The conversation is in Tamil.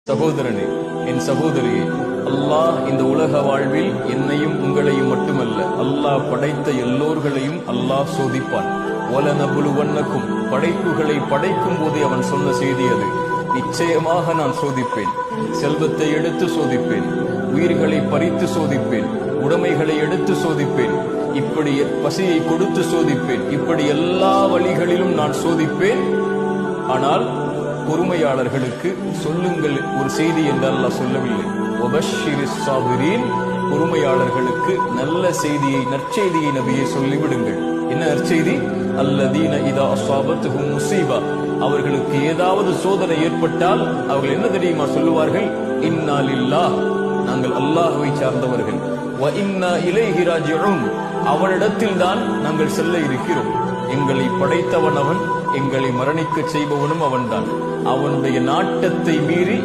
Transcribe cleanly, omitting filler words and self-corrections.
சகோதரனே, என் சகோதரியே, அல்லாஹ் இந்த உலக வாழ்வில் என்னையும் உங்களையும் மட்டுமல்ல, அல்லாஹ் படைத்த எல்லோர்களையும் அல்லாஹ் சோதிப்பான். வலனபுலுவன்னக்கும், படைப்புகளை படைக்கும் போதே அவன் சொன்ன செய்தி அது. நிச்சயமாக நான் சோதிப்பேன். செல்வத்தை எடுத்து சோதிப்பேன், உயிர்களை பறித்து சோதிப்பேன், உடைமைகளை எடுத்து சோதிப்பேன், இப்படி பசியை கொடுத்து சோதிப்பேன், இப்படி எல்லா வழிகளிலும் நான் சோதிப்பேன். ஆனால் பொறுமையாளர்களுக்கு சொல்லுங்கள் ஒரு செய்தி என்று அல்லாஹ் சொல்லவில்லை. வபஷ்ஷிரிஸ் சாபிரீன், பொறுமையாளர்களுக்கு நல்ல செய்தியை, நற்செய்தியை நபியை சொல்லிவிடுங்கள். என்ன நற்செய்தி? அல்லதீன இதா அஸாபத்துஹும் முஸீபா, அவர்களுக்கு ஏதாவது சோதனை ஏற்பட்டால் அவர்கள் என்ன தெரியுமா சொல்லுவார்கள்? இன்னா லில்லாஹ், நாங்கள் அல்லாஹ்வை சார்ந்தவர்கள். வ இன்னா இலைஹி ராஜிஊன், அவனிடத்தில் தான் நாங்கள் செல்ல இருக்கிறோம். எங்களை படைத்தவன் அவன், எங்களை மரணிக்க செய்பவனும் அவன்தான். அவனுடைய நாட்டத்தை மீறி